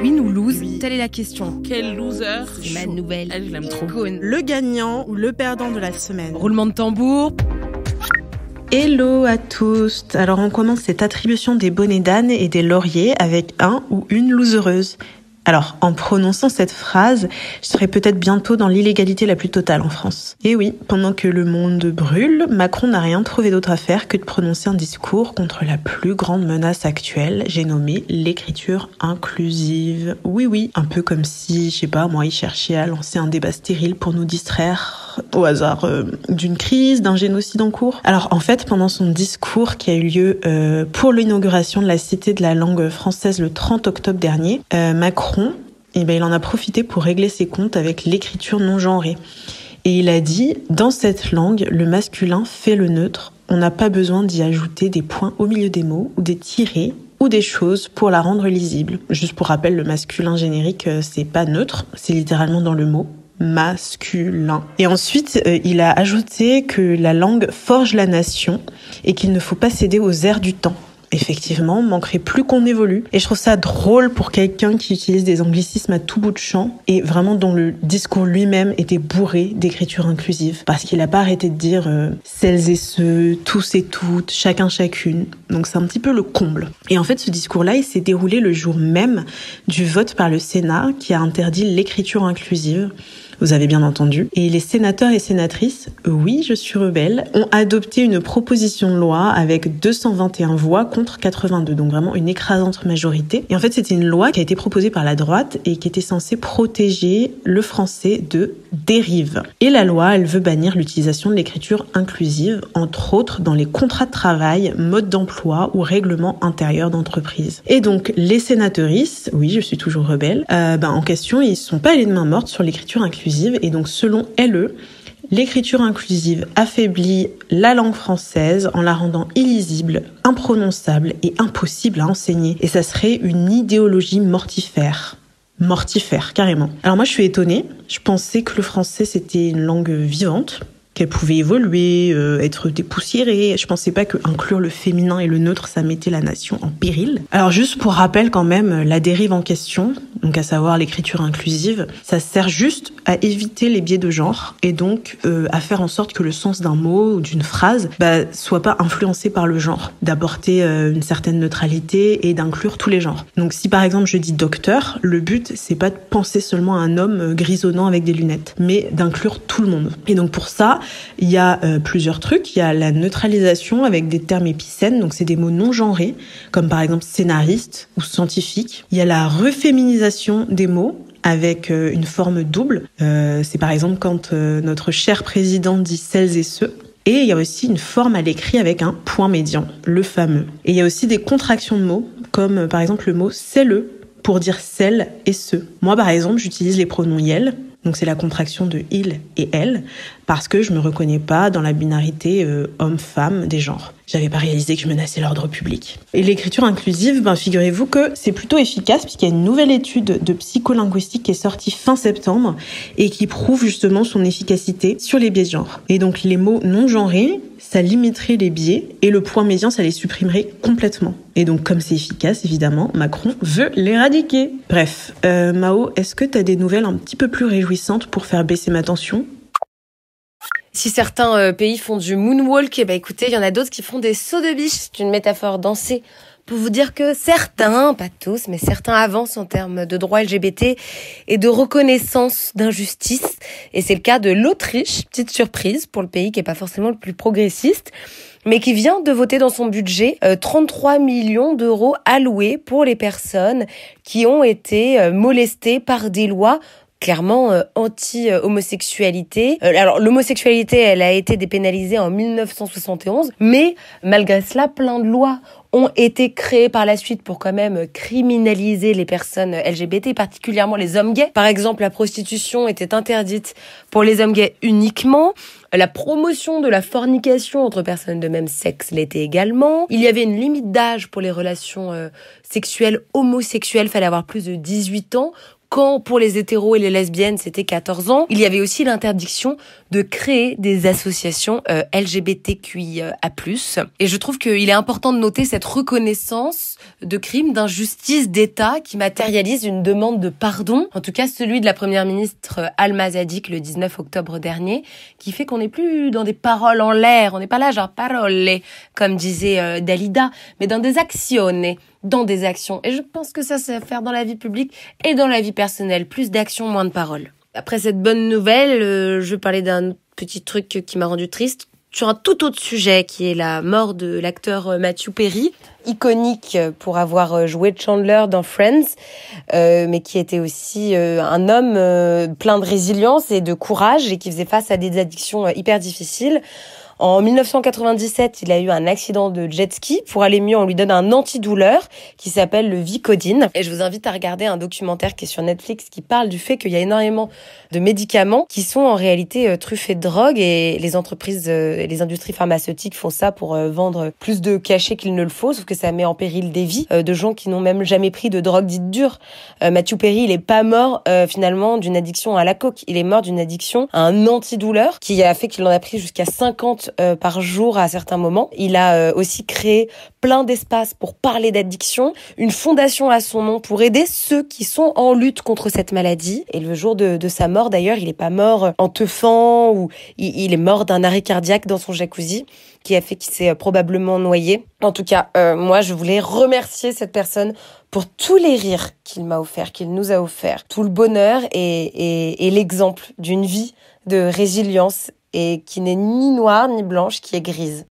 Win ou lose, telle est la question. Quel loser. C'est ma nouvelle. Elle, je l'aime trop. Le gagnant ou le perdant de la semaine. Roulement de tambour. Hello à tous. Alors on commence cette attribution des bonnets d'âne et des lauriers avec un ou une losereuse. Alors, en prononçant cette phrase, je serais peut-être bientôt dans l'illégalité la plus totale en France. Et oui, pendant que le monde brûle, Macron n'a rien trouvé d'autre à faire que de prononcer un discours contre la plus grande menace actuelle, j'ai nommé l'écriture inclusive. Oui, un peu comme si, je sais pas, moi, il cherchait à lancer un débat stérile pour nous distraire au hasard d'une crise, d'un génocide en cours. Alors, en fait, pendant son discours qui a eu lieu pour l'inauguration de la Cité de la langue française le 30 octobre dernier, Macron, il en a profité pour régler ses comptes avec l'écriture non genrée. Et il a dit, dans cette langue, le masculin fait le neutre. On n'a pas besoin d'y ajouter des points au milieu des mots ou des tirets ou des choses pour la rendre lisible. Juste pour rappel, le masculin générique, c'est pas neutre, c'est littéralement dans le mot masculin. Et ensuite, il a ajouté que la langue forge la nation et qu'il ne faut pas céder aux airs du temps. Effectivement, manquerait plus qu'on évolue. Et je trouve ça drôle pour quelqu'un qui utilise des anglicismes à tout bout de champ et vraiment dont le discours lui-même était bourré d'écriture inclusive. Parce qu'il n'a pas arrêté de dire celles et ceux, tous et toutes, chacun, chacune. Donc c'est un petit peu le comble. Et en fait, ce discours-là, il s'est déroulé le jour même du vote par le Sénat qui a interdit l'écriture inclusive. Vous avez bien entendu. Et les sénateurs et sénatrices, oui, je suis rebelle, ont adopté une proposition de loi avec 221 voix contre 82. Donc vraiment une écrasante majorité. Et en fait, c'était une loi qui a été proposée par la droite et qui était censée protéger le français de dérives. Et la loi, elle veut bannir l'utilisation de l'écriture inclusive, entre autres dans les contrats de travail, modes d'emploi ou règlements intérieurs d'entreprise. Et donc, les sénatrices, oui, je suis toujours rebelle, en question, ils ne sont pas allés de main morte sur l'écriture inclusive. Et donc, selon LE, l'écriture inclusive affaiblit la langue française en la rendant illisible, imprononçable et impossible à enseigner. Et ça serait une idéologie mortifère. Mortifère, carrément. Alors moi, je suis étonnée. Je pensais que le français, c'était une langue vivante, qu'elle pouvait évoluer, être dépoussiérée. Je pensais pas que inclure le féminin et le neutre, ça mettait la nation en péril. Alors juste pour rappel quand même, la dérive en question, donc à savoir l'écriture inclusive, ça sert juste à éviter les biais de genre et donc à faire en sorte que le sens d'un mot ou d'une phrase soit pas influencé par le genre, d'apporter une certaine neutralité et d'inclure tous les genres. Donc si par exemple je dis docteur, le but c'est pas de penser seulement à un homme grisonnant avec des lunettes, mais d'inclure tout le monde. Et donc pour ça, il y a plusieurs trucs. Il y a la neutralisation avec des termes épicènes, donc c'est des mots non genrés, comme par exemple scénariste ou scientifique. Il y a la reféminisation des mots avec une forme double. C'est par exemple quand notre cher président dit celles et ceux. Et il y a aussi une forme à l'écrit avec un point médian, le fameux. Et il y a aussi des contractions de mots, comme par exemple le mot c'est-le pour dire celles et ceux. Moi par exemple, j'utilise les pronoms yel. Donc c'est la contraction de il et elle, parce que je me reconnais pas dans la binarité homme-femme des genres. J'avais pas réalisé que je menaçais l'ordre public. Et l'écriture inclusive, figurez-vous que c'est plutôt efficace puisqu'il y a une nouvelle étude de psycholinguistique qui est sortie fin septembre et qui prouve justement son efficacité sur les biais de genre. Et donc les mots non genrés, ça limiterait les biais et le point médian, ça les supprimerait complètement. Et donc comme c'est efficace, évidemment, Macron veut l'éradiquer. Bref, Mao, est-ce que t'as des nouvelles un petit peu plus réjouissantes pour faire baisser ma tension ? Si certains pays font du moonwalk, écoutez, il y en a d'autres qui font des sauts de biche. C'est une métaphore dansée pour vous dire que certains, pas tous, mais certains avancent en termes de droits LGBT et de reconnaissance d'injustice. Et c'est le cas de l'Autriche, petite surprise pour le pays qui est pas forcément le plus progressiste, mais qui vient de voter dans son budget 33 millions d'euros alloués pour les personnes qui ont été molestées par des lois clairement anti-homosexualité. Alors l'homosexualité, elle a été dépénalisée en 1971, mais malgré cela, plein de lois ont été créées par la suite pour quand même criminaliser les personnes LGBT, particulièrement les hommes gays. Par exemple, la prostitution était interdite pour les hommes gays uniquement. La promotion de la fornication entre personnes de même sexe l'était également. Il y avait une limite d'âge pour les relations sexuelles homosexuelles, fallait avoir plus de 18 ans. quand pour les hétéros et les lesbiennes c'était 14 ans. Il y avait aussi l'interdiction de créer des associations LGBTQIA+. Et je trouve qu'il est important de noter cette reconnaissance de crimes, d'injustice d'État qui matérialise une demande de pardon, en tout cas celui de la première ministre Alma Zadig le 19 octobre dernier, qui fait qu'on n'est plus dans des paroles en l'air, on n'est pas là genre parole, comme disait Dalida, mais dans des actions, dans des actions. Et je pense que ça, c'est à faire dans la vie publique et dans la vie personnelle. Plus d'actions, moins de paroles. Après cette bonne nouvelle, je vais parler d'un petit truc qui m'a rendu triste sur un tout autre sujet, qui est la mort de l'acteur Matthew Perry, iconique pour avoir joué Chandler dans Friends, mais qui était aussi un homme plein de résilience et de courage et qui faisait face à des addictions hyper difficiles. En 1997, il a eu un accident de jet ski. Pour aller mieux, on lui donne un antidouleur qui s'appelle le Vicodin. Et je vous invite à regarder un documentaire qui est sur Netflix qui parle du fait qu'il y a énormément de médicaments qui sont en réalité truffés de drogue, et les entreprises, les industries pharmaceutiques font ça pour vendre plus de cachets qu'il ne le faut, sauf que ça met en péril des vies de gens qui n'ont même jamais pris de drogue dite dure. Matthew Perry, il est pas mort finalement d'une addiction à la coke. Il est mort d'une addiction à un antidouleur qui a fait qu'il en a pris jusqu'à 50 par jour à certains moments. Il a aussi créé plein d'espaces pour parler d'addiction, une fondation à son nom pour aider ceux qui sont en lutte contre cette maladie. Et le jour de sa mort, d'ailleurs, il est pas mort en teufant, ou il est mort d'un arrêt cardiaque dans son jacuzzi, qui a fait qu'il s'est probablement noyé. En tout cas, moi, je voulais remercier cette personne pour tous les rires qu'il m'a offert, qu'il nous a offert, tout le bonheur et l'exemple d'une vie de résilience, et qui n'est ni noire ni blanche, qui est grise.